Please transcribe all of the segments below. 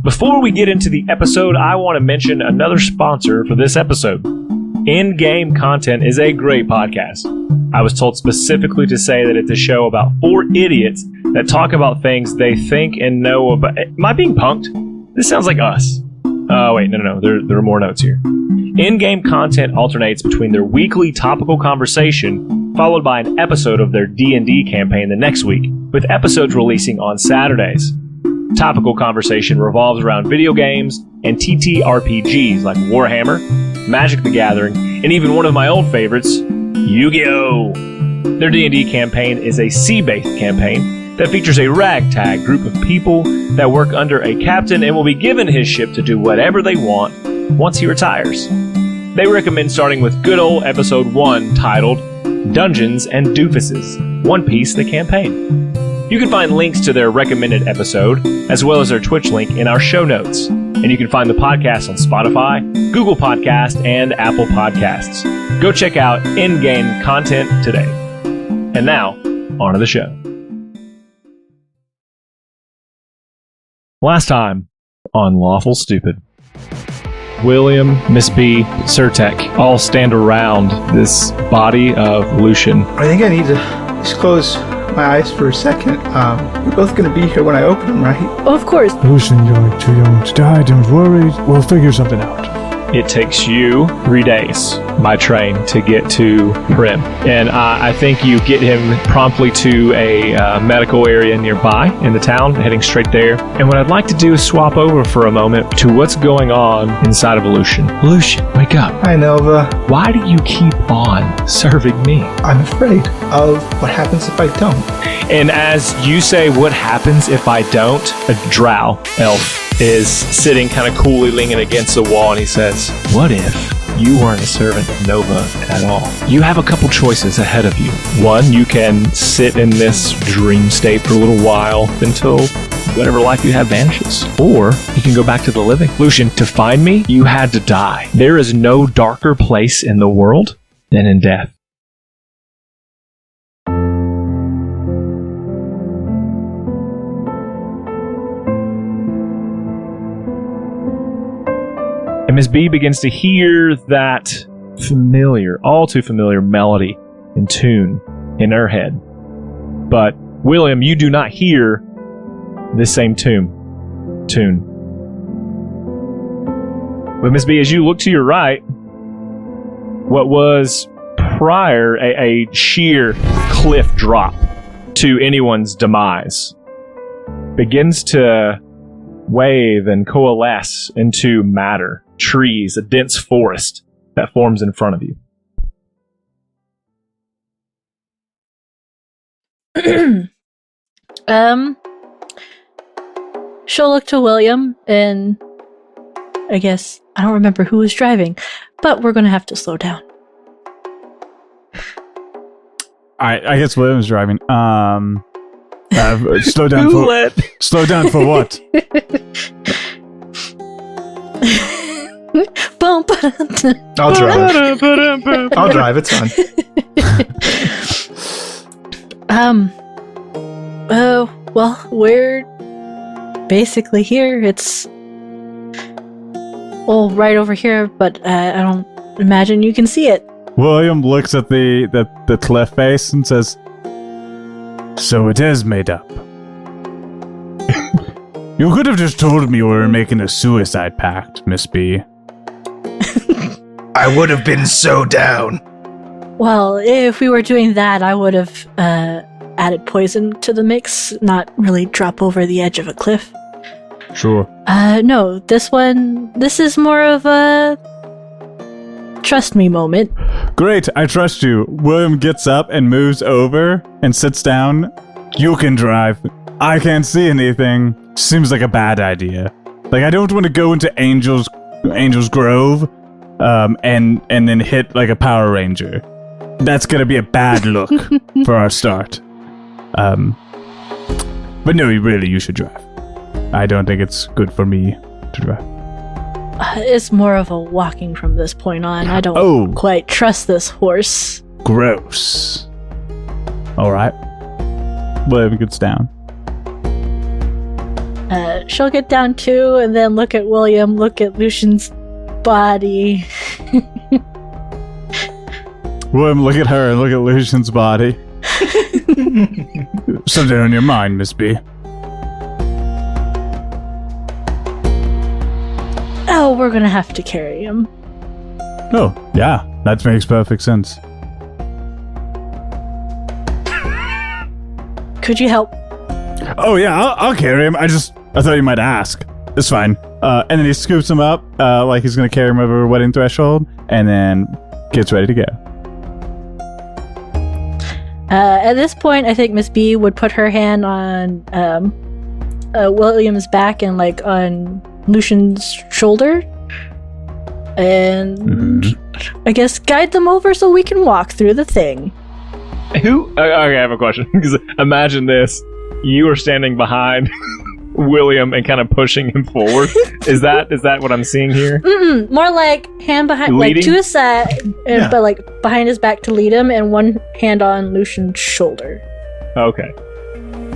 Before we get into the episode, I want to mention another sponsor for this episode. In-Game Content is a great podcast. I was told specifically to say that it's a show about 4 idiots that talk about things they think and know about. Am I being punked? This sounds like us. Oh, wait, no. There are more notes here. In-Game Content alternates between their weekly topical conversation, followed by an episode of their D&D campaign the next week, with episodes releasing on Saturdays. Topical conversation revolves around video games and TTRPGs like Warhammer, Magic the Gathering, and even one of my old favorites, Yu-Gi-Oh! Their D&D campaign is a sea-based campaign that features a ragtag group of people that work under a captain and will be given his ship to do whatever they want once he retires. They recommend starting with good old episode 1 titled Dungeons and Doofuses, One Piece the Campaign. You can find links to their recommended episode, as well as their Twitch link in our show notes. And you can find the podcast on Spotify, Google Podcast, and Apple Podcasts. Go check out In-Game Content today. And now, on to the show. Last time on Lawful Stupid, William, Miss B, Surtek all stand around this body of Lucien. I think I need to just close my eyes for a second. We're both going to be here when I open them, right? Oh, of course. Lucien, you're too young to die. Don't worry. We'll figure something out. It takes you 3 days by train to get to Prim. And I think you get him promptly to a medical area nearby in the town, heading straight there. And what I'd like to do is swap over for a moment to what's going on inside of Lucien. Lucien, wake up. Hi, Nova. Why do you keep on serving me? I'm afraid of what happens if I don't. And as you say, what happens if I don't? A drow elf is sitting kind of coolly leaning against the wall, and he says, what if you weren't a servant of Nova at all? You have a couple choices ahead of you. One, you can sit in this dream state for a little while until whatever life you have vanishes. Or you can go back to the living. Lucien, to find me, you had to die. There is no darker place in the world than in death. And Miss B begins to hear that familiar, all too familiar melody and tune in her head. But, William, you do not hear this same tune. But Miss B, as you look to your right, what was prior a sheer cliff drop to anyone's demise begins to wave and coalesce into matter. Trees, a dense forest that forms in front of you. She'll look to William, and I guess I don't remember who was driving, but we're gonna have to slow down. I guess William's driving. Slow down for slow down for what? I'll drive. I'll drive, it's fine. Well, we're basically here. It's right over here, but I don't imagine you can see it. William looks at the cliff face and says, so it is made up. You could have just told me we were making a suicide pact, Miss B. I would have been so down. Well, if we were doing that, I would have added poison to the mix, not really drop over the edge of a cliff. Sure. No, this is more of a trust me moment. Great, I trust you. William gets up and moves over and sits down. You can drive. I can't see anything. Seems like a bad idea. Like, I don't want to go into Angel's Grove and then hit like a Power Ranger. That's gonna be a bad look for our start. But no, you should drive. I don't think it's good for me to drive. It's more of a walking from this point on. I don't quite trust this horse. Gross. All right. William gets down. She'll get down too, and then look at William, look at Lucian's body. William, look at her and look at Lucian's body. Something on your mind, Miss B. Oh, we're gonna have to carry him. Oh, yeah, that makes perfect sense. Could you help? Oh yeah, I'll carry him. I thought you might ask. It's fine. And then he scoops him up, like he's gonna carry him over a wedding threshold, and then gets ready to go. At this point, I think Miss B would put her hand on William's back and like on Lucian's shoulder, and I guess guide them over so we can walk through the thing. Okay, I have a question. Because imagine this: you are standing behind William and kind of pushing him forward. Is that what I'm seeing here? More like hand behind, leading? like to his side, but like behind his back to lead him, and one hand on Lucian's shoulder. Okay.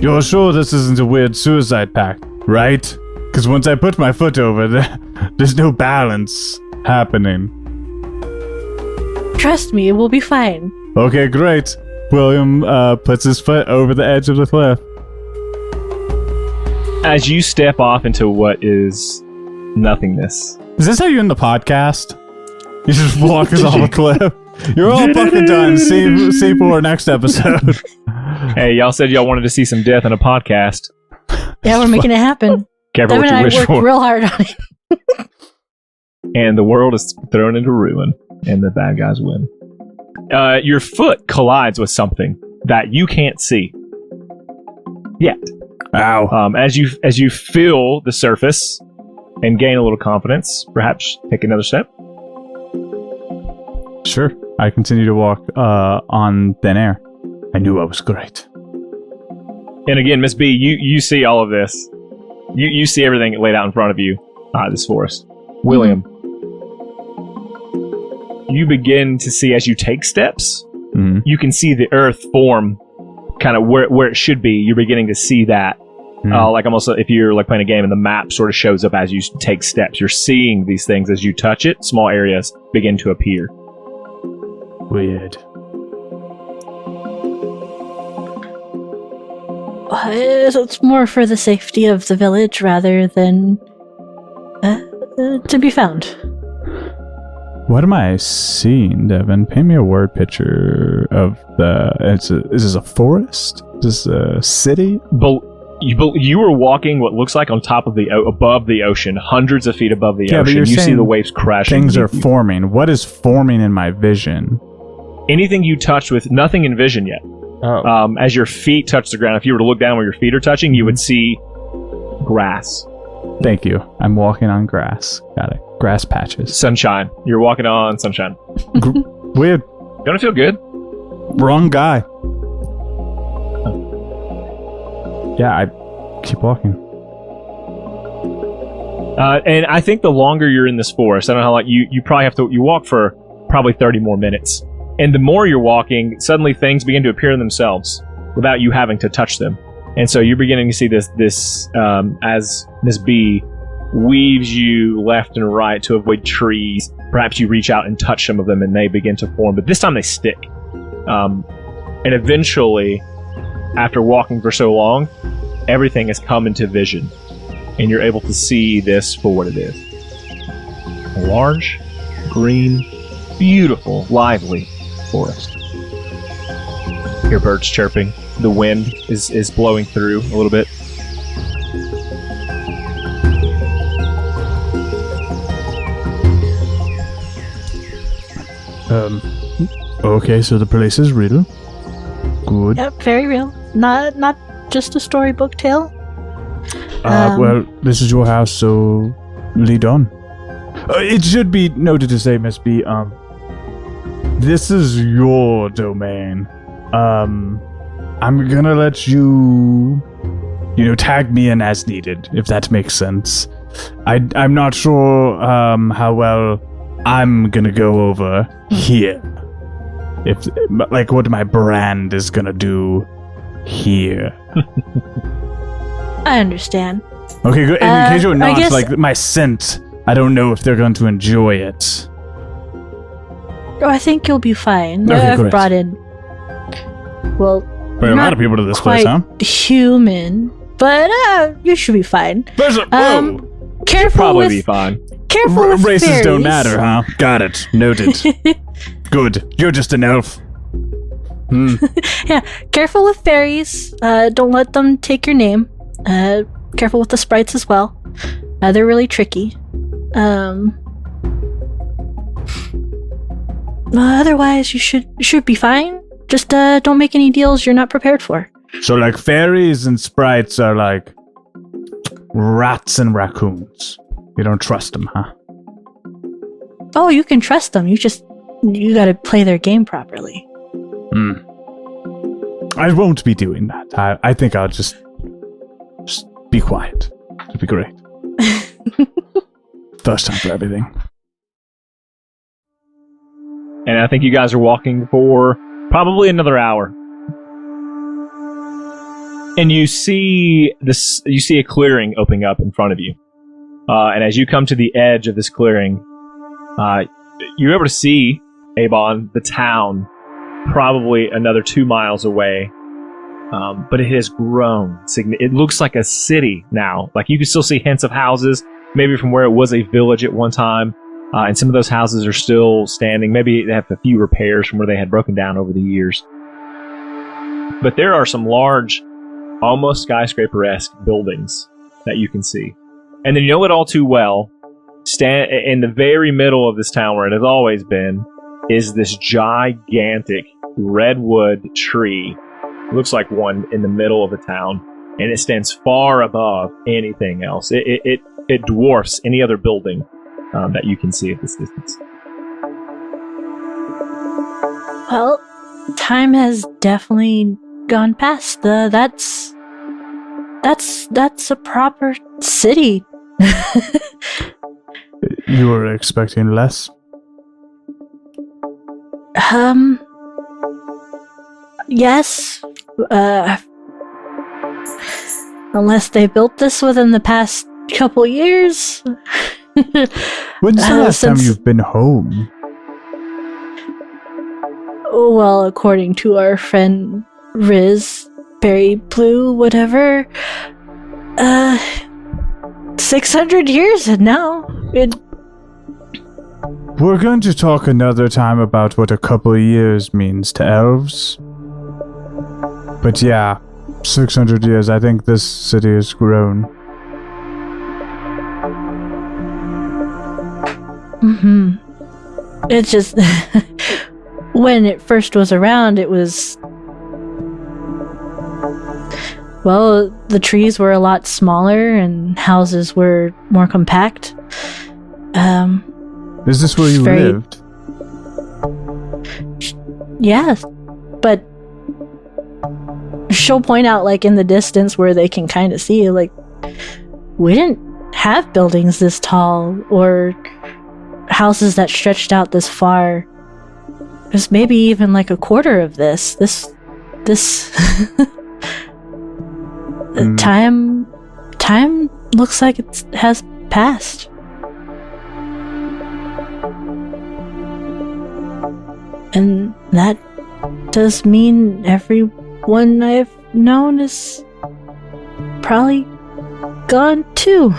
You're sure this isn't a weird suicide pact, right? Because once I put my foot over, there's no balance happening. Trust me, it will be fine. Okay, great. William puts his foot over the edge of the cliff. As you step off into what is nothingness. Is this how you end the podcast? You just walk us off a cliff? You're all fucking done. See for next episode. Hey, y'all said y'all wanted to see some death in a podcast. Yeah, we're making it happen. Careful Devin what you and I wish worked for. real hard on it. And the world is thrown into ruin, and the bad guys win. Your foot collides with something that you can't see yet. Ow. As you feel the surface and gain a little confidence, perhaps take another step. Sure. I continue to walk on thin air. I knew I was great. And again, Miss B, you see all of this. You see everything laid out in front of you, this forest. William, you begin to see as you take steps, you can see the earth form kind of where it should be. You're beginning to see that. Like almost if you're like playing a game and the map sort of shows up as you take steps. You're seeing these things as you touch it. Small areas begin to appear. Weird. It's more for the safety of the village rather than to be found. What am I seeing, Devin? Paint me a word picture of the... Is this a forest? Is this a city? You were walking what looks like on top of above the ocean, hundreds of feet above the but ocean. you're You see saying the waves crashing. Things are forming. What is forming in my vision? Anything you touch with, nothing in vision yet. Oh. As your feet touch the ground, if you were to look down where your feet are touching, you would see grass. Thank you. I'm walking on grass. Got it. Grass patches. Sunshine. You're walking on sunshine. Weird. Don't it feel good? Wrong guy. Yeah, I keep walking. And I think the longer you're in this forest, I don't know how long, you probably have to, you walk for probably 30 more minutes. And the more you're walking, suddenly things begin to appear in themselves without you having to touch them. And so you're beginning to see this as Miss B weaves you left and right to avoid trees. Perhaps you reach out and touch some of them and they begin to form, but this time they stick. And eventually, after walking for so long, everything has come into vision. And you're able to see this for what it is. A large, green, beautiful, lively forest. Hear birds chirping. The wind is blowing through a little bit. Okay, so the place is real. Good. Yep, very real. Not just a storybook tale. Well, this is your house, so lead on. It should be noted to say, Miss B, this is your domain. I'm gonna let you, tag me in as needed, if that makes sense. I'm not sure, how well I'm gonna go over here. Like what my brand is gonna do here. I understand. Okay, good. In case you're I not, guess- like, my scent, I don't know if they're going to enjoy it. Oh, I think you'll be fine. Okay, I've great. brought in. Well, Bring a lot of people to this place, huh? Human, but you should be fine. Whoa! Careful Probably with be fine. careful with Races fairies. don't matter, huh? Got it. Noted. Good. You're just an elf. Yeah, careful with fairies. Don't let them take your name. Careful with the sprites as well. They're really tricky. Otherwise, you should be fine. Just don't make any deals you're not prepared for. So, like, fairies and sprites are like rats and raccoons. You don't trust them, huh? Oh, you can trust them. You gotta play their game properly. I won't be doing that. I think I'll just be quiet. It'll be great. First time for everything. And I think you guys are walking for probably another hour. And you see a clearing opening up in front of you. And as you come to the edge of this clearing, you're able to see, Avon, the town, probably another 2 miles away. But it has grown. It looks like a city now. Like, you can still see hints of houses, maybe from where it was a village at one time. And some of those houses are still standing. Maybe they have a few repairs from where they had broken down over the years. But there are some large, almost skyscraper-esque buildings that you can see. And then you know it all too well. In the very middle of this town, where it has always been, is this gigantic redwood tree. It looks like one in the middle of the town, and it stands far above anything else. It dwarfs any other building that you can see at this distance. Well, time has definitely gone past that's a proper city. You were expecting less? Yes. Unless they built this within the past couple years. When's the last time since- you've been home? Well, according to our friend Riz, Berry Blue, whatever, 600 years now. We're going to talk another time about what a couple of years means to elves. But yeah, 600 years, I think this city has grown. Mm-hmm. It's just... when it first was around, it was... Well, the trees were a lot smaller and houses were more compact. Is this where you lived? Yeah, but she'll point out, like, in the distance where they can kind of see, like, we didn't have buildings this tall or houses that stretched out this far. There's maybe even like a quarter of this. Time looks like it has passed. And that does mean everyone I've known is probably gone too.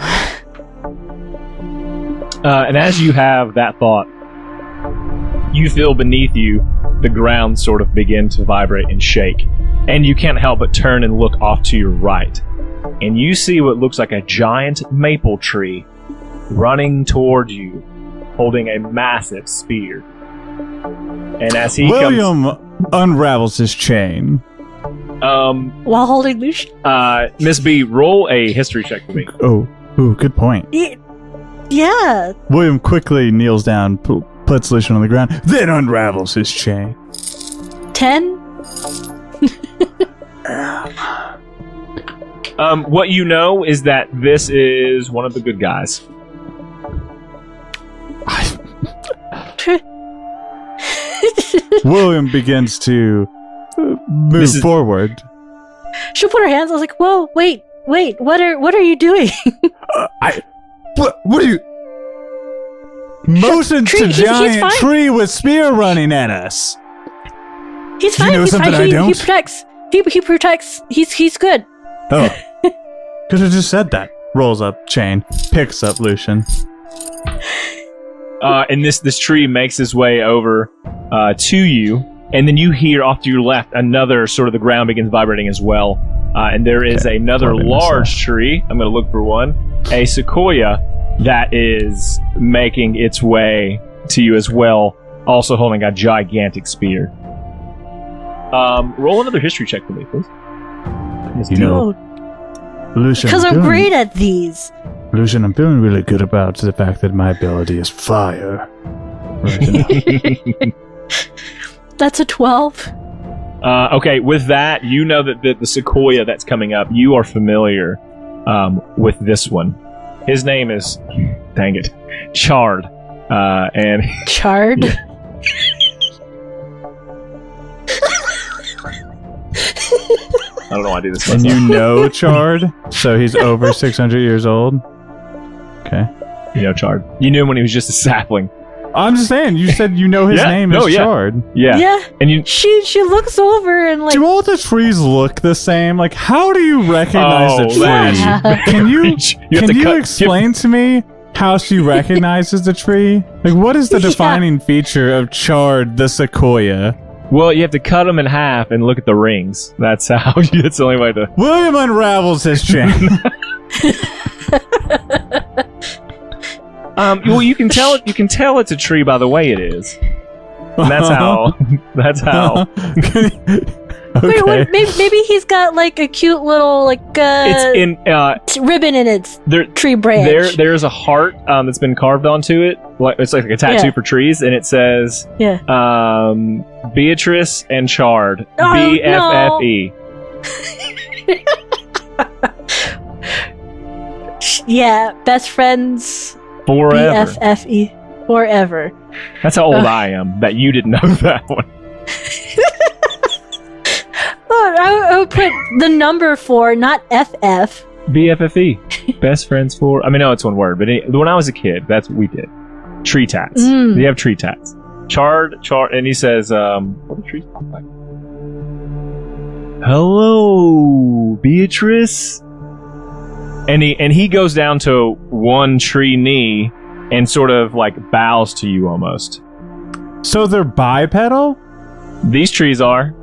And as you have that thought, you feel beneath you the ground sort of begin to vibrate and shake. And you can't help but turn and look off to your right. And you see what looks like a giant maple tree running toward you, holding a massive spear. And as he William unravels his chain. While holding Lucien? Miss B, roll a history check for me. Oh, good point. Yeah. William quickly kneels down, puts Lucien on the ground, then unravels his chain. 10? What you know is that this is one of the good guys. William begins to move forward. She'll put her hands. I was like, whoa, wait, Wait, what are you doing? What are you? Motion to he's giant fine. tree with spear running at us. He's Do you fine. know He's something fine. I don't? He protects. He protects. He's good. Oh, could have just said that. Rolls up chain, picks up Lucien. And this tree makes its way over to you, and then you hear off to your left another sort of the ground begins vibrating as well. And there is another large tree. I'm going to look for one. A sequoia that is making its way to you as well, also holding a gigantic spear. Roll another history check for me, please. You know, Lucien, Because I'm great at these. Lucien, I'm feeling really good about the fact that my ability is fire. Right. That's a 12. Okay, with that, you know that the sequoia that's coming up, you are familiar with this one. His name is, dang it, Chard. And Chard? Yeah. I don't know why I do this. And you know Chard, so he's over 600 years old. Okay. You know Chard. You knew him when he was just a sapling. I'm just saying, you said you know his name is Chard. Yeah. Yeah. And you. She looks over and like. Do all the trees look the same? Like, how do you recognize a tree? yeah. Can you have to explain to me how she recognizes the tree? Like, what is the defining feature of Chard the sequoia? Well, you have to cut them in half and look at the rings. That's how. That's the only way to. William unravels his chain. Well, you can tell it. You can tell it's a tree by the way it is. And that's how. That's how. Wait, maybe he's got like a cute little like It's in ribbon in its tree branch. There's a heart that's been carved onto it. It's like a tattoo for trees, and it says, Beatrice and Chard, BFFE. Yeah, best friends. Forever. BFFE. Forever. That's how old I am. That you didn't know that one. I would put the number 4, not FF. BFFE. Best friends for. I mean, no, it's one word, but when I was a kid, that's what we did. Tree tats. They have tree tats. Chard, and he says, what do trees look like? Hello, Beatrice. And he goes down to one tree knee and sort of like bows to you almost. So they're bipedal? These trees are.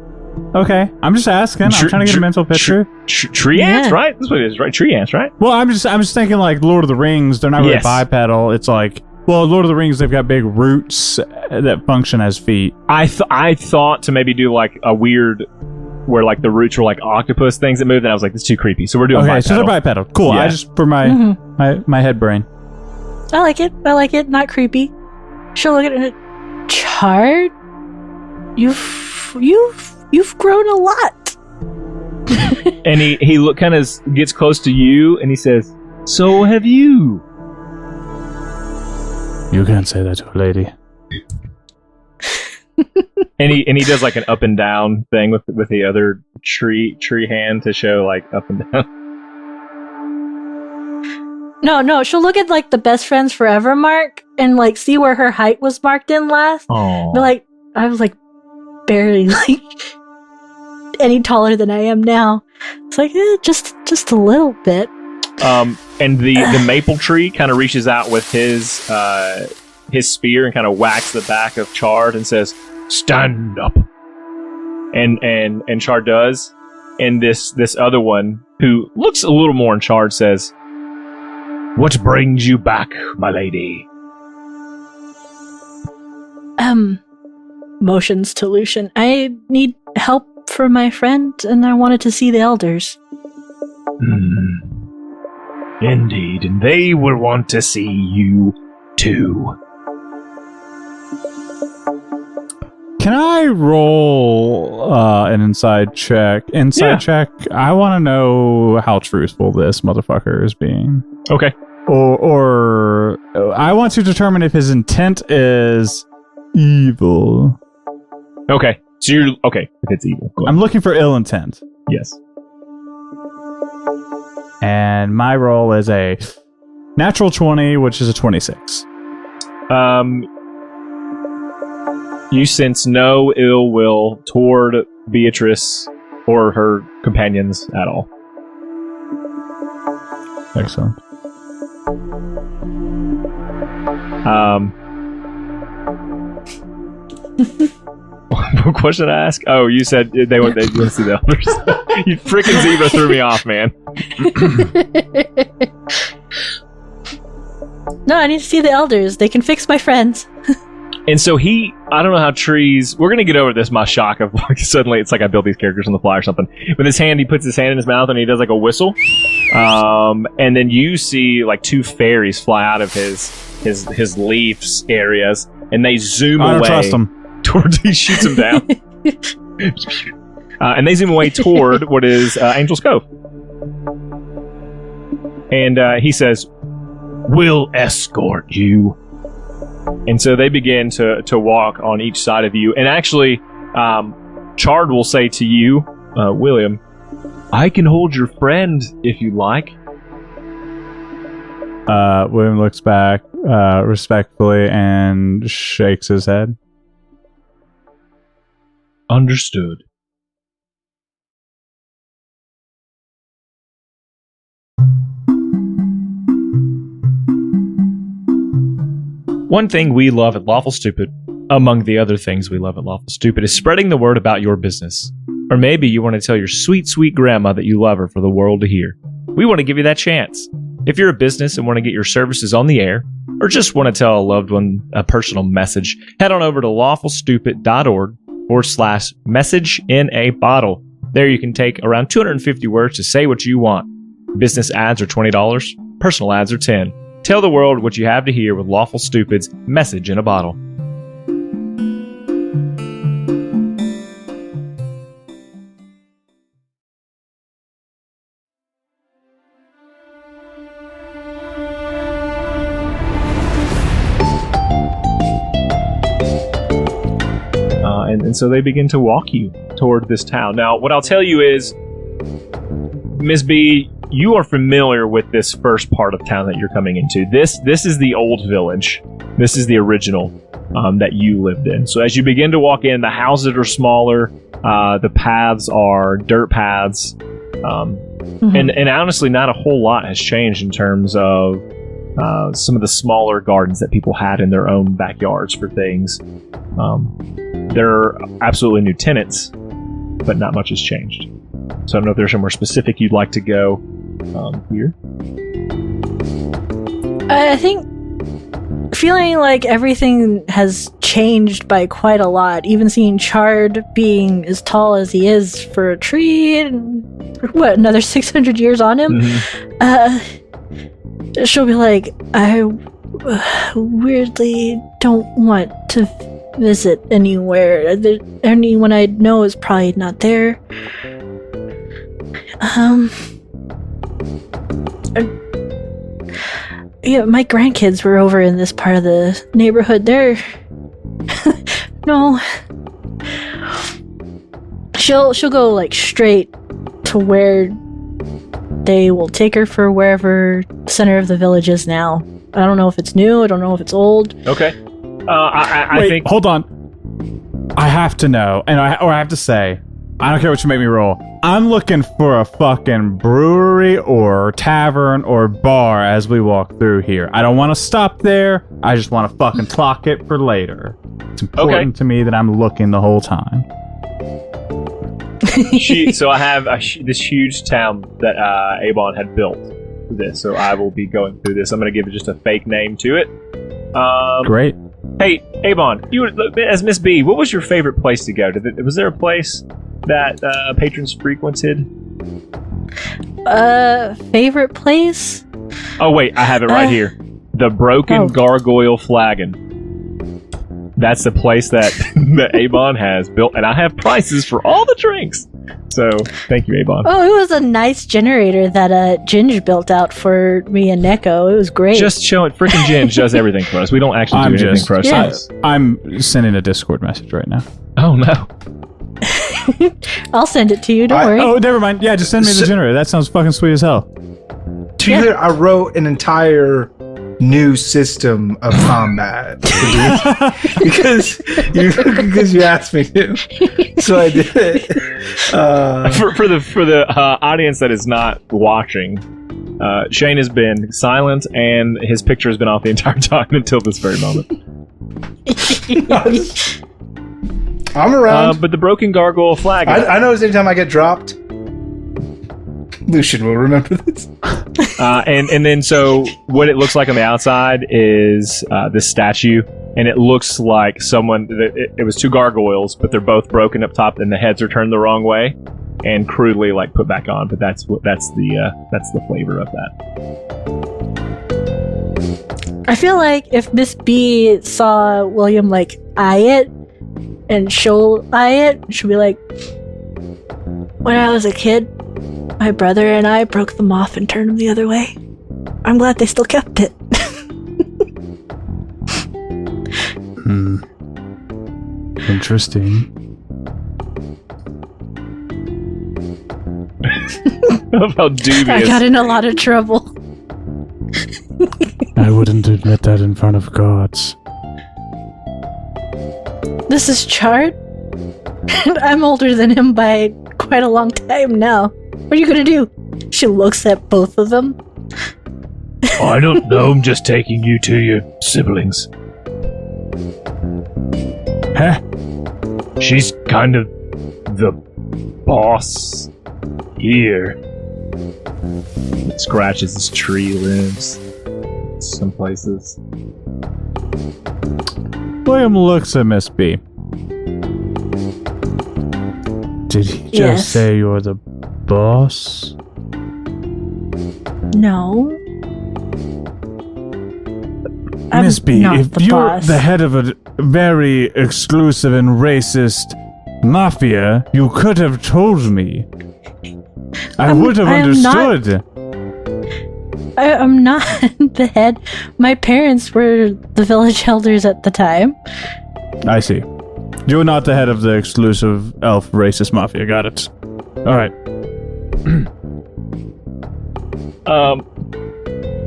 Okay, I'm just asking. I'm trying to get a mental picture. Tree ants, right? That's what it is, right? Tree ants, right? Well, I'm just thinking like Lord of the Rings. They're not really bipedal. It's like, well, Lord of the Rings, they've got big roots that function as feet. I thought to maybe do like a weird, where like the roots were like octopus things that moved, and I was like, this is too creepy. So we're doing bipedal. So they're bipedal. Cool. Yeah. I just for my head brain. I like it. Not creepy. She'll look at it. Chard, you've grown a lot. And he kind of gets close to you, and he says, "So have you." You can't say that to a lady. and he does like an up and down thing with the other tree hand to show like up and down. No, she'll look at like the best friends forever mark and like see where her height was marked in last. Oh, but like I was like barely like any taller than I am now. It's like just a little bit. And the maple tree kind of reaches out with his spear and kind of whacks the back of Chard and says, "Stand up." And Chard does. And this other one, who looks a little more in charge, says, "What brings you back, my lady?" Motions to Lucien. I need help for my friend, and I wanted to see the elders. Indeed, and they will want to see you too. Can I roll an inside check? Check. I want to know how truthful this motherfucker is being. Okay. Or I want to determine if his intent is evil. Okay. So you're okay. If it's evil, go ahead. I'm looking for ill intent. Yes. And my roll is a natural 20, which is a 26. You sense no ill will toward Beatrice or her companions at all. Excellent. What question did I ask? Oh, you said they want to see the elders. You freaking Ziva threw me off, man. No, I need to see the elders. They can fix my friends. And so I don't know how trees, we're going to get over this, my shock of like, suddenly it's like I built these characters on the fly or something. With his hand, he puts his hand in his mouth and he does like a whistle. And then you see like two fairies fly out of his leaves areas and they zoom away. I don't trust him. Towards, he shoots them down. And they zoom away toward what is Angel's Cove. And he says, "We'll escort you." And so they begin to walk on each side of you. And actually, Chard will say to you, William, "I can hold your friend if you like." William looks back respectfully and shakes his head. Understood. One thing we love at Lawful Stupid, among the other things we love at Lawful Stupid, is spreading the word about your business. Or maybe you want to tell your sweet, sweet grandma that you love her for the world to hear. We want to give you that chance. If you're a business and want to get your services on the air, or just want to tell a loved one a personal message, head on over to lawfulstupid.org/message in a bottle. There you can take around 250 words to say what you want. Business ads are $20, personal ads are $10. Tell the world what you have to hear with Lawful Stupid's Message in a Bottle. And so they begin to walk you toward this town. Now, what I'll tell you is, Ms. B, you are familiar with this first part of town that you're coming into. This is the old village. This is the original that you lived in. So as you begin to walk in, the houses are smaller. The paths are dirt paths. And honestly, not a whole lot has changed in terms of some of the smaller gardens that people had in their own backyards for things. There are absolutely new tenants, but not much has changed. So I don't know if there's somewhere specific you'd like to go here. I think feeling like everything has changed by quite a lot. Even seeing Chard being as tall as he is for a tree, and another 600 years on him. She'll be like, I weirdly don't want to visit anywhere. Anyone I know is probably not there. Yeah, my grandkids were over in this part of the neighborhood. They're no. She'll go like straight to where they will take her for wherever the center of the village is now. I don't know if it's new. I don't know if it's old. Okay. I Wait, think. Hold on. I have to know, I have to say, I don't care what you make me roll. I'm looking for a fucking brewery or tavern or bar as we walk through here. I don't want to stop there. I just want to fucking clock it for later. It's important to me that I'm looking the whole time. So I have this huge town that Avon had built for this, so I will be going through this. I'm going to give it just a fake name to it. Great. Hey, Avon, you as Miss B, what was your favorite place to go? Was there a place that patrons frequented? Favorite place? Oh wait, I have it right here. The Broken Gargoyle Flagon. That's the place that Avon has built, and I have prices for all the drinks. So, thank you, Avon. Oh, it was a nice generator that Ginge built out for me and Neko. It was great. Just showing, freaking Ginge does everything for us. We don't actually do anything for ourselves. Yeah. I'm sending a Discord message right now. Oh, no. I'll send it to you, don't worry. Oh, never mind. Yeah, just send me the generator. That sounds fucking sweet as hell. to be clear, I wrote an entire new system of combat because you asked me to, so I did it. For the audience that is not watching, Shane has been silent, and his picture has been off the entire time until this very moment. I'm around. But the broken gargoyle flag. I notice anytime I get dropped, Lucien will remember this. And then so what it looks like on the outside is this statue, and it looks like someone. It was two gargoyles, but they're both broken up top, and the heads are turned the wrong way, and crudely like put back on. But that's the flavor of that. I feel like if Miss B saw William like eye it, and she'll eye it, she'll be like, "When I was a kid, my brother and I broke them off and turned them the other way. I'm glad they still kept it." Interesting. How dubious. I got in a lot of trouble. I wouldn't admit that in front of gods. This is Chart, and I'm older than him by quite a long time now. What are you gonna do? She looks at both of them. I don't know, I'm just taking you to your siblings. Huh? She's kind of the boss here. It scratches his tree limbs. Some places. William looks at Miss B. Did he just Yes. say you're the boss? No. I'm Miss B, not if the you're boss. the head of a very exclusive and racist mafia, you could have told me. I would have understood. I'm not the head. My parents were the village elders at the time. I see. You're not the head of the exclusive elf racist mafia. Got it. All right.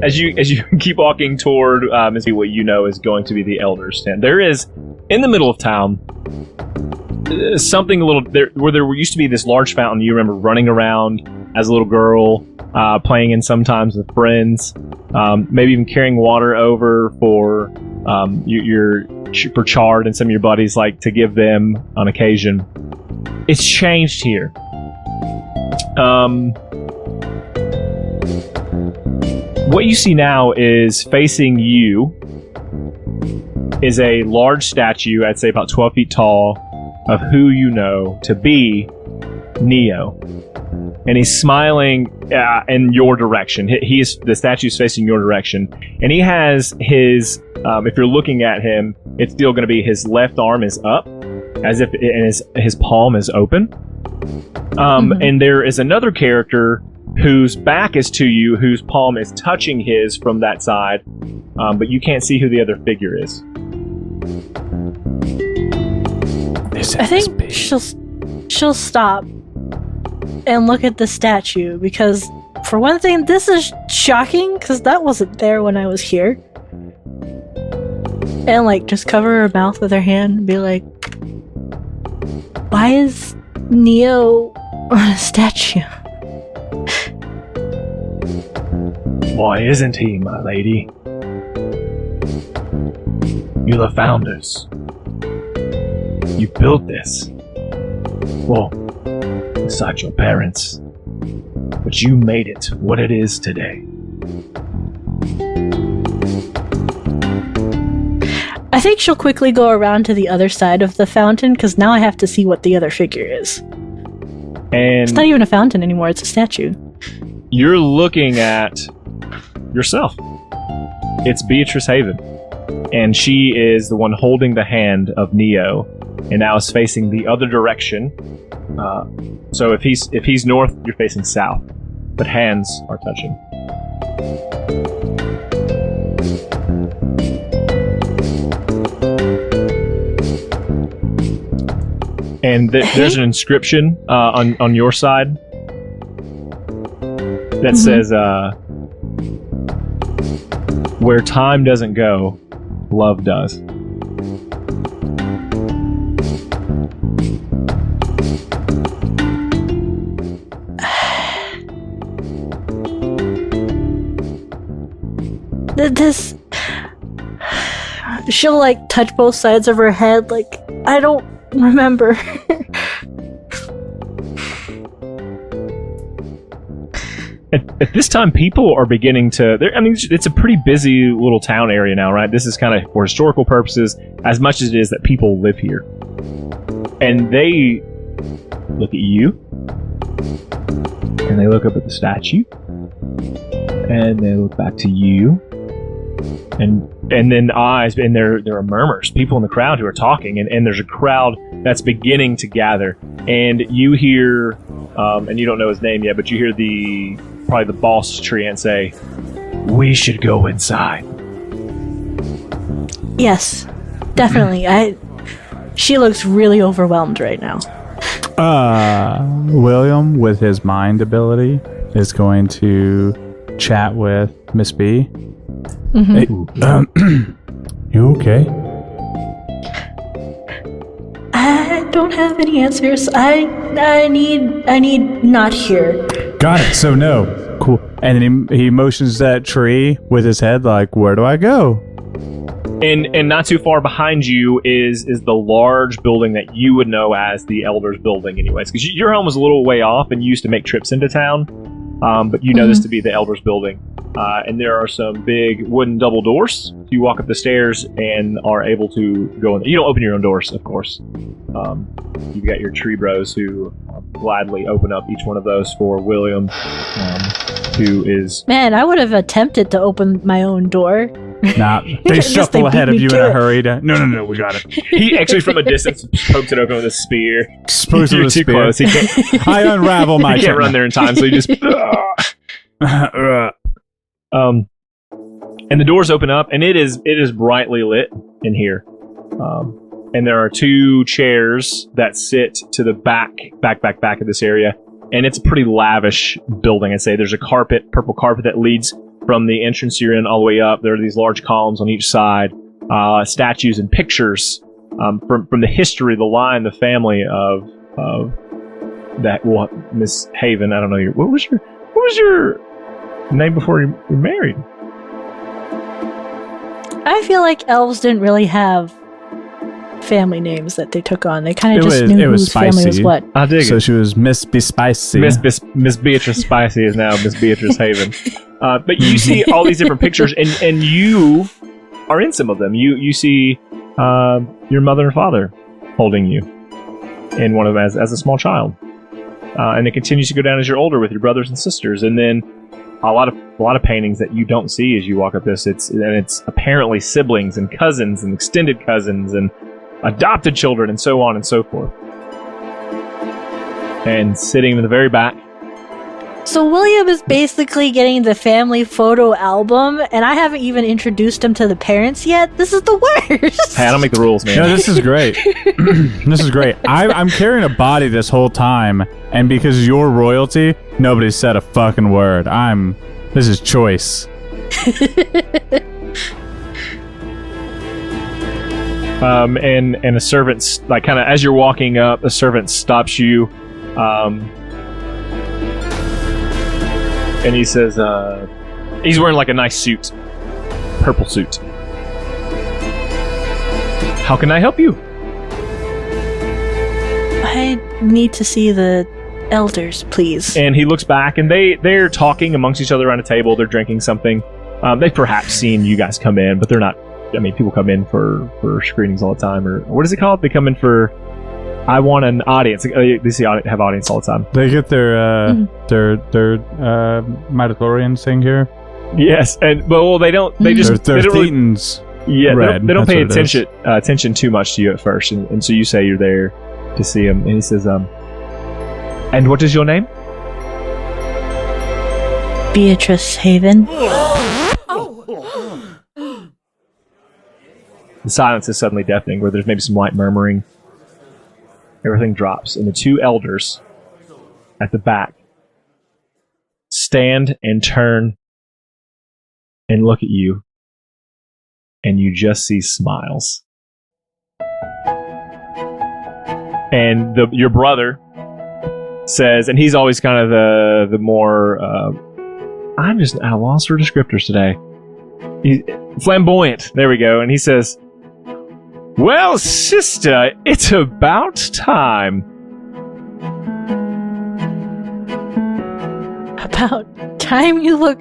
As you keep walking toward Miss B, what you know is going to be the elders' tent. There is, in the middle of town, something a little there where there used to be this large fountain. You remember running around as a little girl, playing in sometimes with friends, maybe even carrying water over for for Chard and some of your buddies, like to give them on occasion. It's changed here. What you see now is facing you is a large statue, I'd say about 12 feet tall, of who you know to be Neo. And he's smiling in your direction. The statue's facing your direction. And he has his, if you're looking at him, it's still going to be his left arm is up, as if and his palm is open. And there is another character whose back is to you, whose palm is touching his from that side, but you can't see who the other figure is. I think she'll stop and look at the statue, because for one thing, this is shocking because that wasn't there when I was here. And like just cover her mouth with her hand and be like, "Why is Neo on a statue?" Why isn't he, my lady? You're the founders. You built this. Well, besides your parents. But you made it what it is today. I think she'll quickly go around to the other side of the fountain, because now I have to see what the other figure is. And It's not even a fountain anymore, it's a statue. you're looking at yourself. It's Beatrice Haven. And she is the one holding the hand of Neo, and now is facing the other direction. So if he's north, you're facing south. But hands are touching. And there's an inscription on your side that says, Where time doesn't go, love does. This... She'll, like, touch both sides of her head, like, I don't remember. At this time, people are beginning to... I mean, it's a pretty busy little town area now, right? This is kind of for historical purposes, as much as it is that people live here. And they look at you, and they look up at the statue, and they look back to you, and then eyes, and there are murmurs, people in the crowd who are talking, and there's a crowd that's beginning to gather, and you hear, and you don't know his name yet, but you hear probably the boss treant say, "We should go inside." Yes, definitely. She looks really overwhelmed right now. William, with his mind ability, is going to chat with Miss B. Mm-hmm. You okay? I don't have any answers. I need not here. Got it. So no. Cool. And then he motions that tree with his head like, where do I go? And not too far behind you is the large building that you would know as the Elders Building anyways. Because your home was a little way off and you used to make trips into town. But you know this to be the Elders Building. And there are some big wooden double doors. You walk up the stairs and are able to go in. You don't open your own doors, of course. You've got your tree bros who gladly open up each one of those for William, who is... Man, I would have attempted to open my own door. Nah, they shuffle ahead of you in a hurry. No, we got it. He actually, from a distance, pokes it open with a spear. Supposed You're too close. He can't, I unravel my... He can't run there in time, so he just... and the doors open up, and it is brightly lit in here. And there are two chairs that sit to the back of this area, and it's a pretty lavish building. I'd say there's a purple carpet that leads from the entrance you're in all the way up. There are these large columns on each side, statues and pictures from the history, the line, the family of that. Well, Miss Haven. I don't know what was your name before you were married? I feel like elves didn't really have family names that they took on. They kind of just knew whose family was what. I dig it. So she was Miss Be Spicy. Miss Beatrice Spicy is now Miss Beatrice Haven. But you see all these different pictures, and you are in some of them. You see your mother and father holding you in one of them as a small child. And it continues to go down as you're older with your brothers and sisters, and then a lot of paintings that you don't see as you walk up this. It's apparently siblings and cousins and extended cousins and adopted children and so on and so forth. And sitting in the very back. So William is basically getting the family photo album, and I haven't even introduced him to the parents yet. This is the worst. Hey, I don't make the rules, man. No, this is great. This is great. I'm carrying a body this whole time, and because you're royalty, nobody said a fucking word. This is choice. And a servant, like, kind of as you're walking up, a servant stops you, and he says, he's wearing like a nice suit, purple suit. How can I help you? I need to see the elders, please. And he looks back, and they're talking amongst each other around a table. They're drinking something. They've perhaps seen you guys come in, but they're not. I mean, people come in for screenings all the time, or what is it called? They come in for, I want an audience. They have audience all the time. They get their Midichlorian thing here. Yes, and they don't. They just their they don't thetans. They don't pay attention too much to you at first, and so you say you're there to see him, and he says, and what is your name? Beatrice Haven. The silence is suddenly deafening, where there's maybe some light murmuring. Everything drops, and the two elders at the back stand and turn and look at you and you just see smiles. And your brother says, and he's always kind of the more, I'm just at a loss for descriptors today. He's flamboyant. There we go. And he says, "Well, sister, it's about time." About time? You look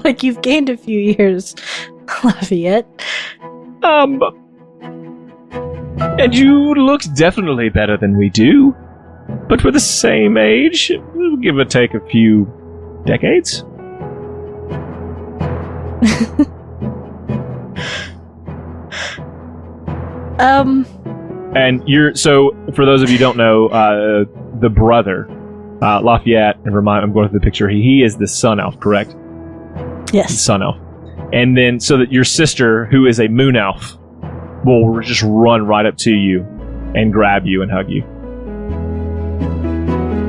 like you've gained a few years, Lafayette. And you look definitely better than we do. But we're the same age, give or take a few decades. And so for those of you who don't know, the brother, Lafayette, and I'm going through the picture, he is the sun elf, correct? Yes. Sun elf. And then so that your sister, who is a moon elf, will just run right up to you and grab you and hug you.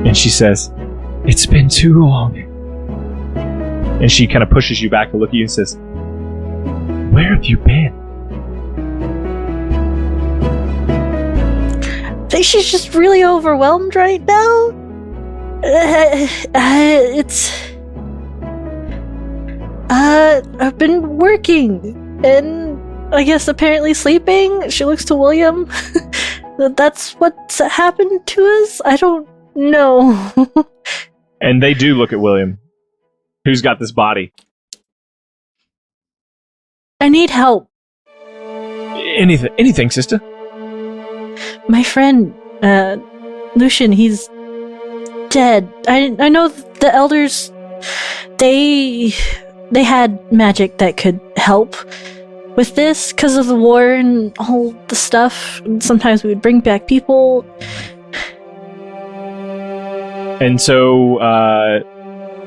And she says, "It's been too long." And she kind of pushes you back to look at you and says, "Where have you been?" I think she's just really overwhelmed right now. I've been working, and I guess apparently sleeping. She looks to William. That's what's happened to us? I don't know. And they do look at William. Who's got this body? I need help. Anything, sister? My friend, Lucien, he's dead. I know the elders, they had magic that could help with this because of the war and all the stuff. And sometimes we would bring back people. And so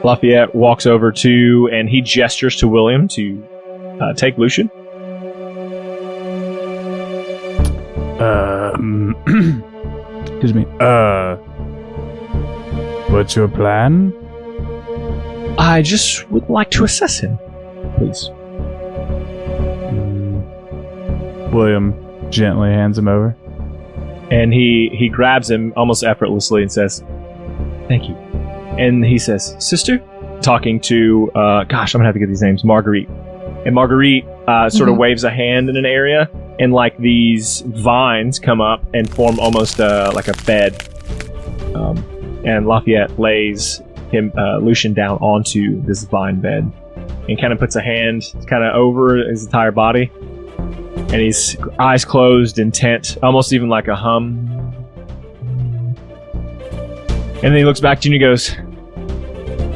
Lafayette walks over to, and he gestures to William to take Lucien. Excuse me. What's your plan? I just would like to assess him, please. William gently hands him over. And he grabs him almost effortlessly and says, "Thank you." And he says, "Sister?" Talking to, I'm going to have to get these names, Marguerite. And Marguerite sort of waves a hand in an area, and like these vines come up and form almost like a bed. And Lafayette lays Lucien down onto this vine bed and kind of puts a hand kind of over his entire body. And he's eyes closed, intent, almost even like a hum. And then he looks back to you and he goes,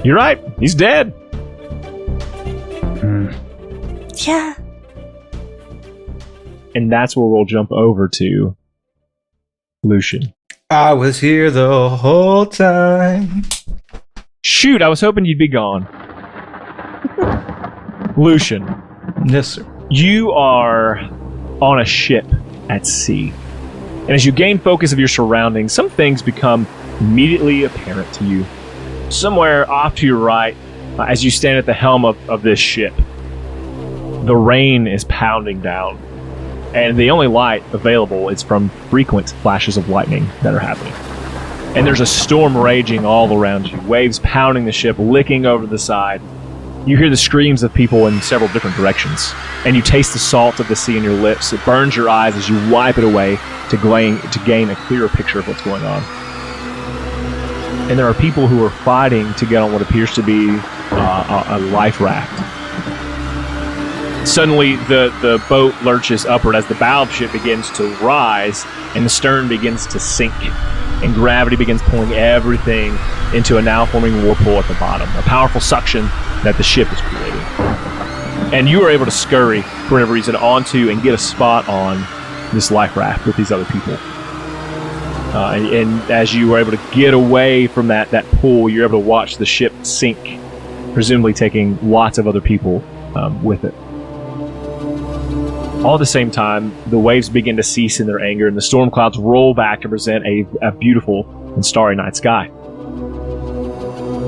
"You're right, he's dead." Yeah. And that's where we'll jump over to Lucien. I was here the whole time. Shoot, I was hoping you'd be gone. Lucien. Yes, sir. You are on a ship at sea. And as you gain focus of your surroundings, some things become immediately apparent to you. Somewhere off to your right, as you stand at the helm of this ship, the rain is pounding down. And the only light available is from frequent flashes of lightning that are happening. And there's a storm raging all around you, waves pounding the ship, licking over the side. You hear the screams of people in several different directions, and you taste the salt of the sea in your lips. It burns your eyes as you wipe it away to gain a clearer picture of what's going on. And there are people who are fighting to get on what appears to be a life raft. Suddenly, the boat lurches upward as the bow of the ship begins to rise, and the stern begins to sink, and gravity begins pulling everything into a now forming whirlpool at the bottom, a powerful suction that the ship is creating. And you are able to scurry, for whatever reason, onto and get a spot on this life raft with these other people. And as you were able to get away from that pool, you're able to watch the ship sink, presumably taking lots of other people with it. All at the same time, the waves begin to cease in their anger, and the storm clouds roll back to present a beautiful and starry night sky.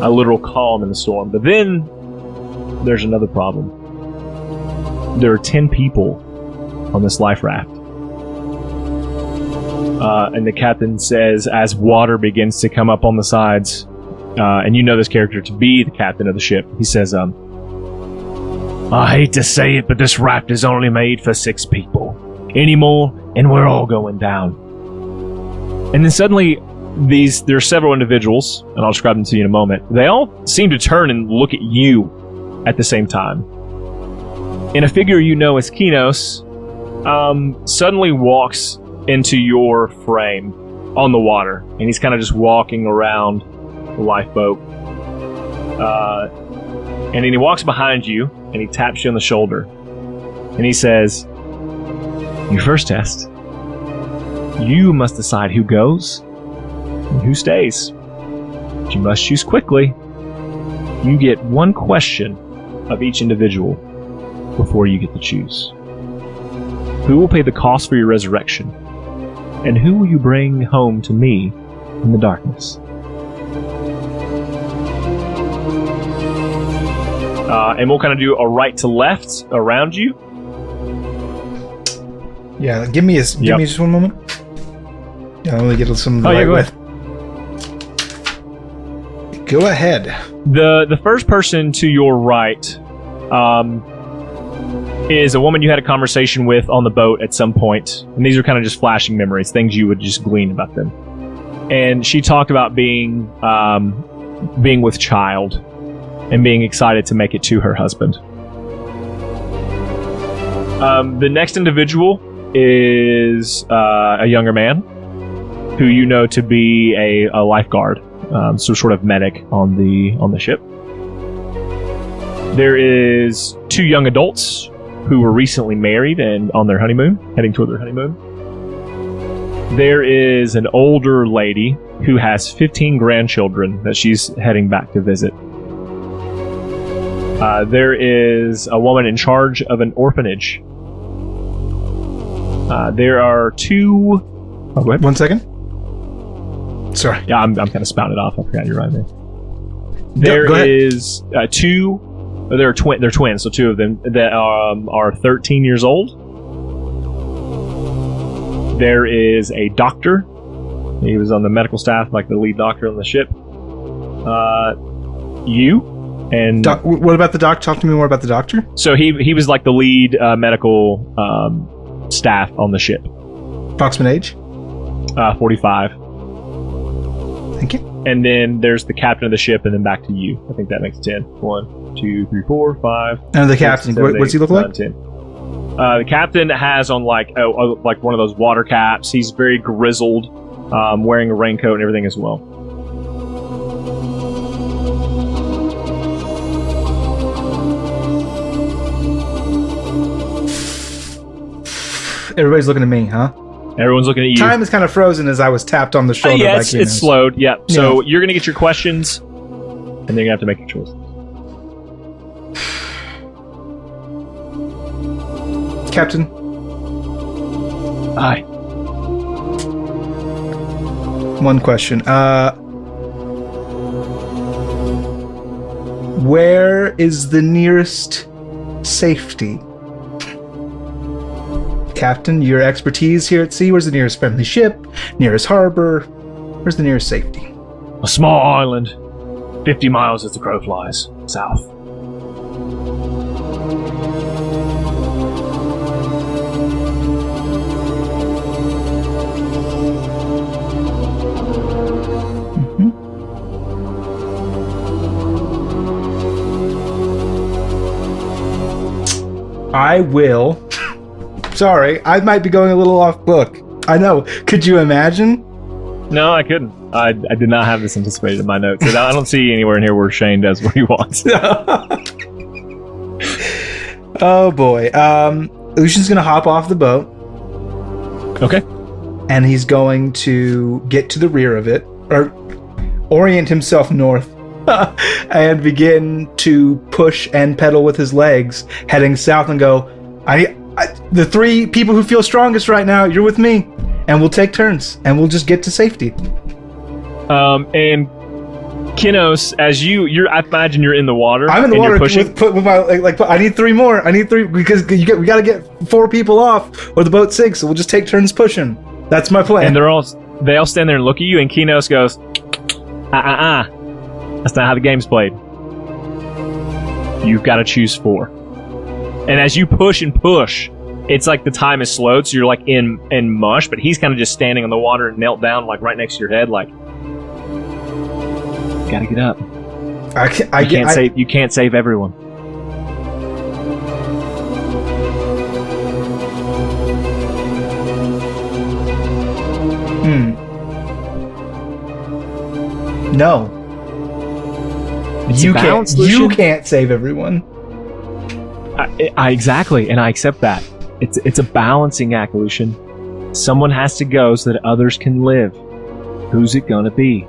A literal calm in the storm. But then, there's another problem. There are 10 people on this life raft. And the captain says, as water begins to come up on the sides, and you know this character to be the captain of the ship, he says, I hate to say it, but this raft is only made for 6 people. Any more, and we're all going down. And then suddenly, there are several individuals, and I'll describe them to you in a moment. They all seem to turn and look at you at the same time. And a figure you know as Kinos suddenly walks into your frame on the water, and he's kind of just walking around the lifeboat. And then he walks behind you, and he taps you on the shoulder, and he says, your first test, you must decide who goes and who stays. But you must choose quickly. You get 1 question of each individual before you get to choose. Who will pay the cost for your resurrection? And who will you bring home to me in the darkness? And we'll kind of do a right to left around you. Yeah, give me just 1 moment. Yeah, I'll only get some. Oh, yeah, go ahead. Go ahead. The first person to your right is a woman you had a conversation with on the boat at some point. And these are kind of just flashing memories, things you would just glean about them. And she talked about being with child and being excited to make it to her husband. The next individual is a younger man who you know to be a lifeguard, so sort of medic on the ship. There is 2 young adults who were recently married and on their honeymoon, heading toward their honeymoon. There is an older lady who has 15 grandchildren that she's heading back to visit. There is a woman in charge of an orphanage. There are 2... Oh, go ahead. 1 second. Sorry. Yeah, I'm kind of spouting it off. I forgot you're right there. There is 2... They're twins, so 2 of them that are 13 years old. There is a doctor. He was on the medical staff, like the lead doctor on the ship. You and what about the doctor? Talk to me more about the doctor. So he was like the lead medical staff on the ship. Approximate age? 45. Thank you. And then there's the captain of the ship, and then back to you. I think that makes 10. 1, 2, 3, 4, 5. And the captain, what does he look like? 10. The captain has on like one of those water caps. He's very grizzled, wearing a raincoat and everything as well. Everybody's looking at me, huh? Everyone's looking at you. Time is kind of frozen as I was tapped on the shoulder. Yeah, it's slowed. Yeah. So you're going to get your questions, and then you're going to have to make your choice. Captain. Aye. 1 question. Where is the nearest safety? Captain, your expertise here at sea. Where's the nearest friendly ship? Nearest harbor? Where's the nearest safety? A small island, 50 miles as the crow flies, south. I will. Sorry, I might be going a little off book. I know. Could you imagine? No, I couldn't. I did not have this anticipated in my notes. I don't see anywhere in here where Shane does what he wants. Oh boy. Lucian's gonna hop off the boat. Okay. And he's going to get to the rear of it, or orient himself north, and begin to push and pedal with his legs, heading south, and go, the 3 people who feel strongest right now, you're with me, and we'll take turns, and we'll just get to safety. And Kinos, as I imagine you're in the water. I'm in the water pushing. with my I need 3 more. I need 3 because we got to get 4 people off or the boat sinks. So we'll just take turns pushing. That's my plan. And they all stand there and look at you, and Kinos goes, That's not how the game's played. You've got to choose 4. And as you push and push, it's like the time is slowed, so you're like in mush, but he's kind of just standing on the water and knelt down like right next to your head, like, gotta get up. You can't save everyone. No. It's You can't save everyone. I exactly, and I accept that. It's a balancing act, Lucien. Someone has to go so that others can live. Who's it gonna be?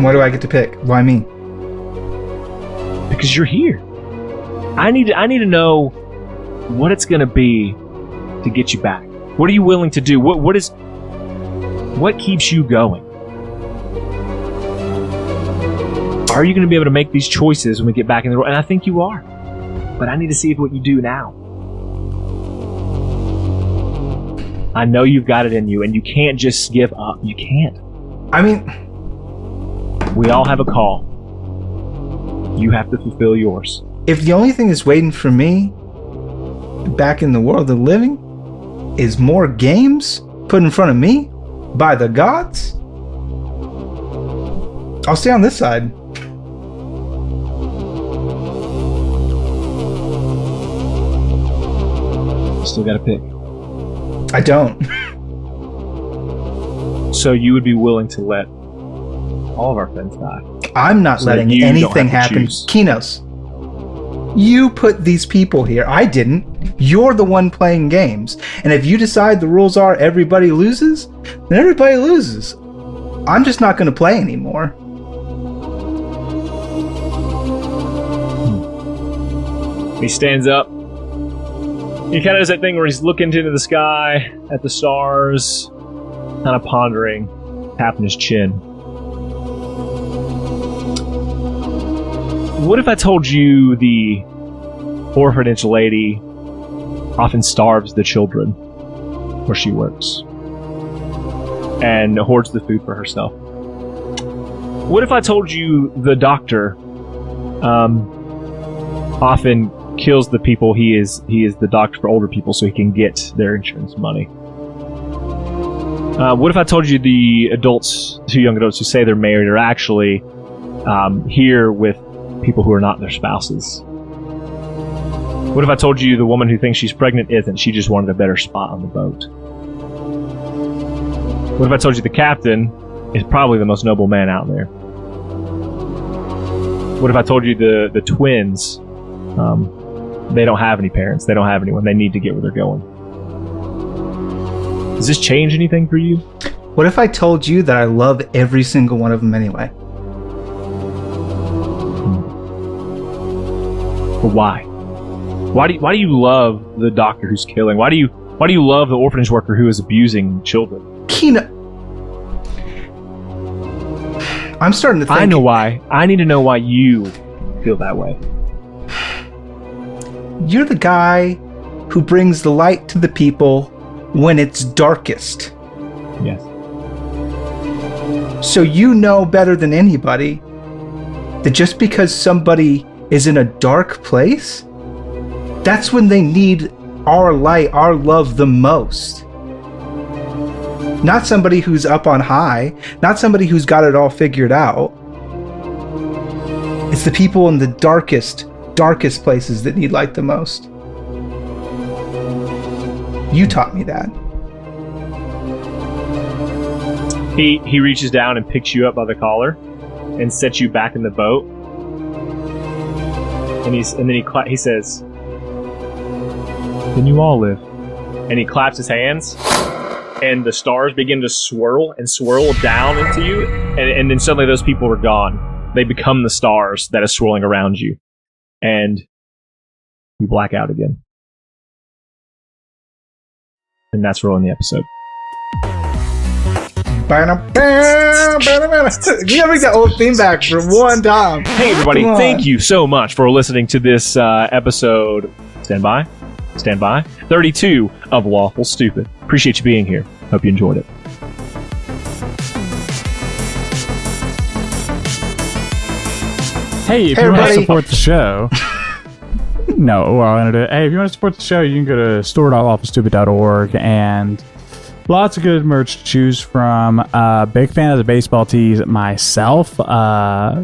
Why do I get to pick? Why me? Because you're here. I need to know what it's gonna be to get you back. What are you willing to do? What keeps you going? Are you going to be able to make these choices when we get back in the world? And I think you are. But I need to see what you do now. I know you've got it in you, and you can't just give up. You can't. I mean, we all have a call. You have to fulfill yours. If the only thing that's waiting for me back in the world of the living is more games put in front of me by the gods, I'll stay on this side. Still got to pick. I don't. So you would be willing to let all of our friends die? I'm not letting anything happen. Kinos, you put these people here. I didn't. You're the one playing games. And if you decide the rules are everybody loses, then everybody loses. I'm just not going to play anymore. He stands up. He kind of does that thing where he's looking into the sky at the stars, kind of pondering, tapping his chin. What if I told you the orphanage lady often starves the children where she works and hoards the food for herself? What if I told you the doctor often kills the people he is the doctor for older people so he can get their insurance money? What if I told you the adults, 2 young adults who say they're married, are actually here with people who are not their spouses? What if I told you the woman who thinks she's pregnant isn't? She just wanted a better spot on the boat. What if I told you the captain is probably the most noble man out there? What if I told you the twins, they don't have any parents, they don't have anyone, they need to get where they're going? Does this change anything for you? What if I told you that I love every single one of them anyway? But why? Why do you love the doctor who's killing? Why do you love the orphanage worker who is abusing children? Kina, I'm starting to think. I know why. I need to know why you feel that way. You're the guy who brings the light to the people when it's darkest. Yes. So you know better than anybody that just because somebody is in a dark place, that's when they need our light, our love the most. Not somebody who's up on high, not somebody who's got it all figured out. It's the people in the darkest places that need light the most. You taught me that. He reaches down and picks you up by the collar and sets you back in the boat. And he says, "Then you all live." And he claps his hands, and the stars begin to swirl down into you, and then suddenly those people are gone. They become the stars that are swirling around you, and you black out again. And that's where we're on the episode. gotta make that old theme back for one time. Hey, everybody, thank you so much for listening to this episode. Stand by. 32 of Lawful Stupid. Appreciate you being here. Hope you enjoyed it. Hey, if you want to support the show... No, well, I'm gonna do it. Hey, if you want to support the show, you can go to store.lawfulstupid.org and lots of good merch to choose from. Big fan of the baseball tees myself. I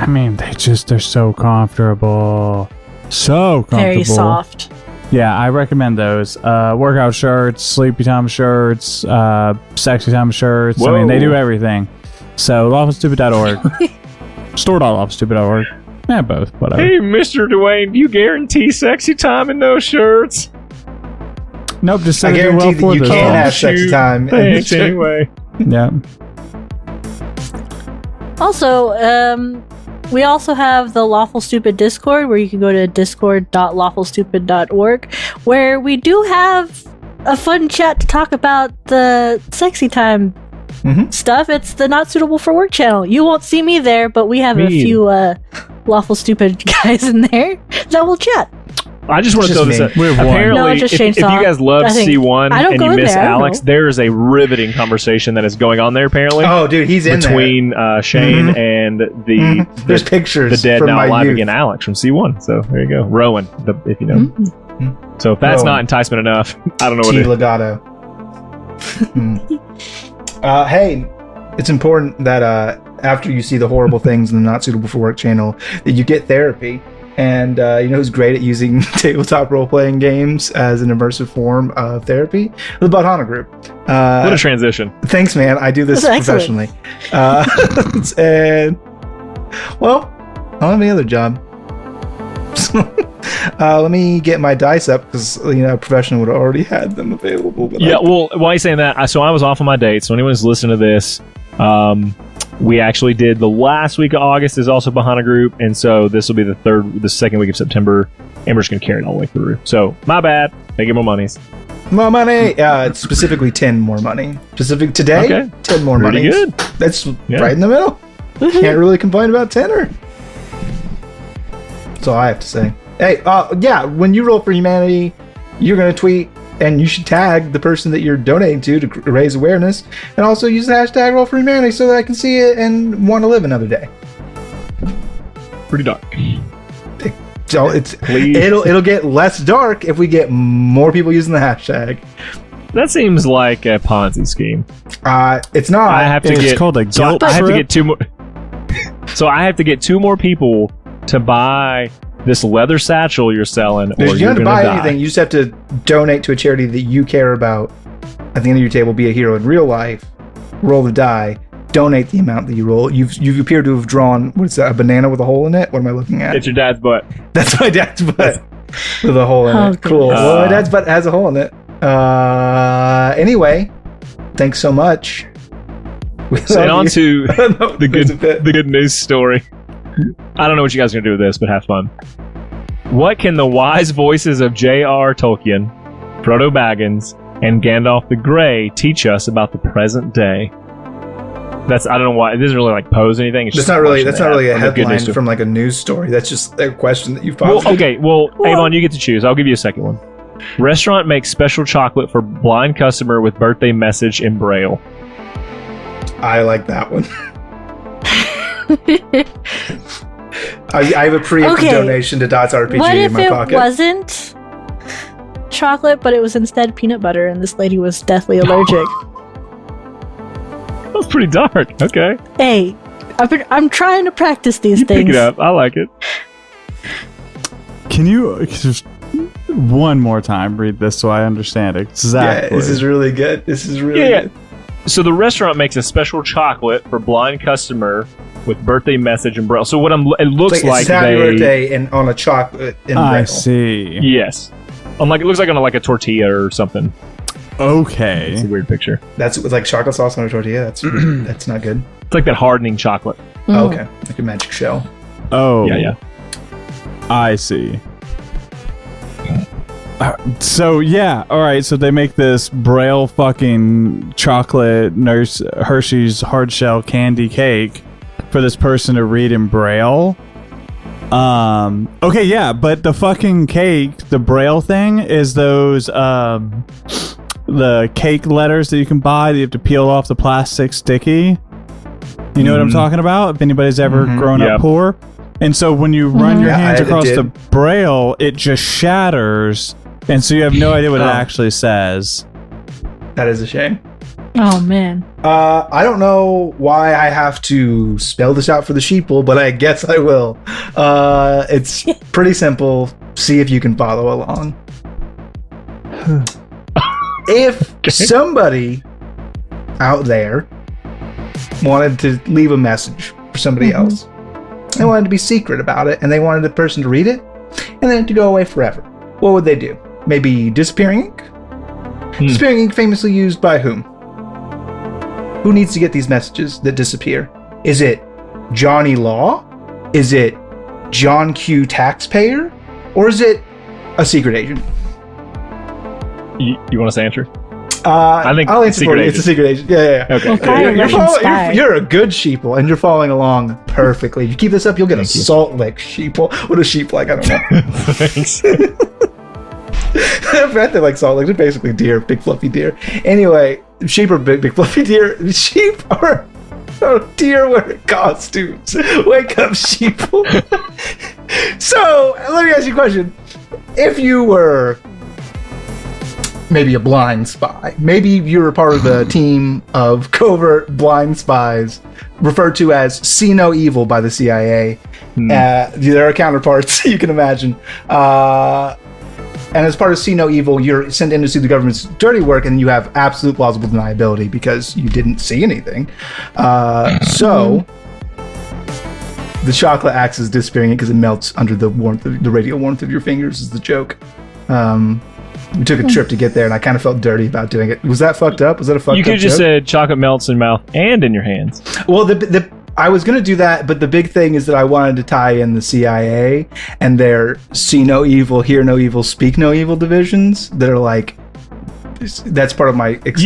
mean, they're so comfortable. So comfortable. Very soft. Yeah, I recommend those. Workout shirts, sleepy time shirts, sexy time shirts. Whoa. I mean, they do everything. So, lawfulstupid.org. Store.lawfulstupid.org. Yeah, both. Whatever. Hey, Mr. Dwayne, do you guarantee sexy time in those shirts? Nope, just I guarantee that you can have sexy time. Thanks, anyway. Yeah. Also, we also have the Lawful Stupid Discord, where you can go to discord.lawfulstupid.org, where we do have a fun chat to talk about the sexy time stuff. It's the Not Suitable for Work channel. You won't see me there, but we have a few Lawful Stupid guys in there that will chat. I just want to throw this out. Apparently, No, just if you Shainsaw. guys love I think- C1 I don't and go you in miss there, I don't Alex, know. there's a riveting conversation that is going on there, apparently. Oh, dude, he's in between Shane and the There's pictures the dead from now my alive youth. again Alex from C1. So there you go. Rowan, if you know. So if that's Rowan. not enticement enough, I don't know what T. it is. Legato. Hey, it's important that after you see the horrible things in the Not Suitable for Work channel, that you get therapy. And you know who's great at using tabletop role-playing games as an immersive form of therapy? The Badhana Group. What a transition. Thanks, man. I do this That's excellent. professionally. And, well, I don't have any other job. Let me get my dice up, because, you know, a professional would have already had them available. But Yeah, well, why are you saying that? So I was off on my date. So anyone who's listening to this, we actually did the last week of August is also Bahana Group, and so this will be the second week of September, and we're just gonna carry it all the way through. So my bad. They get more monies. more money. It's specifically 10 more money. Specific today, Okay. 10 more Pretty money. good. That's Yeah. right in the middle. Can't really complain about tenor. That's all I have to say. Hey, yeah, when you roll for humanity, you're going to tweet, and you should tag the person that you're donating to raise awareness, and also use the hashtag roll for humanity so that I can see it and want to live another day. Pretty dark. So it'll get less dark if we get more people using the hashtag. That seems like a Ponzi scheme. It's not. I have to It's get called a so guilt I have to trip. get two more. So I have to get two more people to buy this leather satchel you're selling, or You don't you're have to gonna buy die. anything. You just have to donate to a charity that you care about. At the end of your table, be a hero in real life. Roll the die. Donate the amount that you roll. You appear to have drawn, what is that, a banana with a hole in it? What am I looking at? It's your dad's butt. That's my dad's butt with a hole in Oh, it. Cool. goodness. Well, my dad's butt has a hole in it. Anyway, thanks so much. We And love on you. to No, the there's a bit. good news story. I don't know what you guys are gonna do with this, but have fun. What can the wise voices of J.R. Tolkien, Frodo Baggins, and Gandalf the Grey teach us about the present day? I don't know why. It doesn't really like pose anything. It's That's just not really. question That's they not really a have. Good headline news story. from like a news story. That's just a question that you've Well, posted. okay. Well, Avon, you get to choose. I'll give you a second one. Restaurant makes special chocolate for blind customer with birthday message in Braille. I like that one. I have a preemptive Okay. donation to Dots RPG What in if my it pocket. wasn't chocolate, but it was instead peanut butter, and this lady was deathly allergic? That's pretty dark. Okay. Hey, I'm trying to practice these You things. pick it up. I like it. Can you just one more time read this so I understand it exactly? Yeah, this is really good. This is really Yeah. good. So the restaurant makes a special chocolate for blind customer with birthday message in Braille. So what it looks It's like happy they birthday and on a chocolate in I Braille. see. yes, it looks like on a tortilla or something. It's Okay. a weird picture. That's with like chocolate sauce on a tortilla. That's not good. It's like that hardening chocolate. Mm. Oh, okay, like a magic shell. Oh. Yeah. I see. So yeah, all right. So they make this Braille fucking chocolate nurse Hershey's hard shell candy cake for this person to read in Braille. Okay, yeah, but the fucking cake, the Braille thing, is those the cake letters that you can buy that you have to peel off the plastic sticky. You know what I'm talking about? If anybody's ever grown up poor. And so when you run your hands across the Braille, it just shatters, and so you have no idea what it actually says. That is a shame. Oh, man. I don't know why I have to spell this out for the sheeple, but I guess I will. It's pretty simple. See if you can follow along. If somebody out there wanted to leave a message for somebody else, they wanted to be secret about it, and they wanted the person to read it, and then to go away forever, what would they do? Maybe disappearing ink? Disappearing ink famously used by whom? Who needs to get these messages that disappear? Is it Johnny Law? Is it John Q. Taxpayer? Or is it a secret agent? You want to say answer? I think I'll answer for you. agent. It's a secret agent. Yeah. Okay. You're a good sheeple, and you're following along perfectly. If you keep this up, you'll get a Salt Lick sheeple. What is sheep like? I don't know. Thanks. I bet they like Salt Licks. They're basically deer, big fluffy deer. Anyway, sheep are big fluffy deer. Sheep are deer wearing costumes. Wake up, sheeple. So, let me ask you a question. If you were maybe a blind spy, maybe you were part of a team of covert blind spies referred to as See No Evil by the CIA. There are counterparts, you can imagine. And as part of See No Evil, you're sent in to do the government's dirty work, and you have absolute plausible deniability because you didn't see anything. So the chocolate acts as disappearing because it melts under the warmth, the radial warmth of your fingers is the joke. We took a trip to get there, and I kind of felt dirty about doing it. Was that fucked up? Was that a fucked up You could have just joke? said chocolate melts in mouth and in your hands. Well, I was going to do that, but the big thing is that I wanted to tie in the CIA and their See No Evil, Hear No Evil, Speak No Evil divisions that are like, that's part of my... It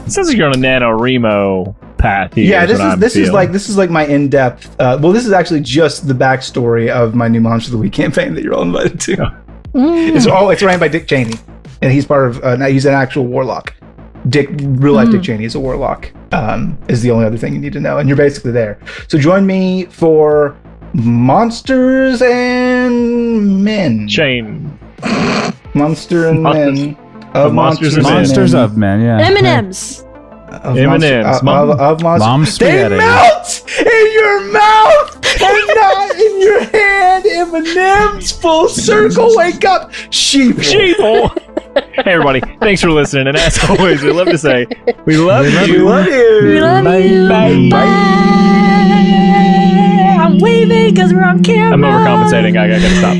sounds like you're on a NaNoWriMo path here. Yeah, this is like my in-depth... well, this is actually just the backstory of my new Monster of the Week campaign that you're all invited to. It's ran by Dick Cheney, and he's part of... he's an actual warlock. Real life Dick Cheney is a warlock, is the only other thing you need to know, and you're basically there. So join me for Monsters and Men. Monster and Men. Of Monsters and Monsters of Men, yeah. M&M's. M&M's. Of Monsters. Mom They spaghetti. melt in your mouth and not in your hand. M&M's full circle. Wake up, sheep. Hey everybody, thanks for listening, and as always, we love to say, we love you. We love you. We love you. Bye. Bye. I'm waving because we're on camera. I'm overcompensating. I gotta stop.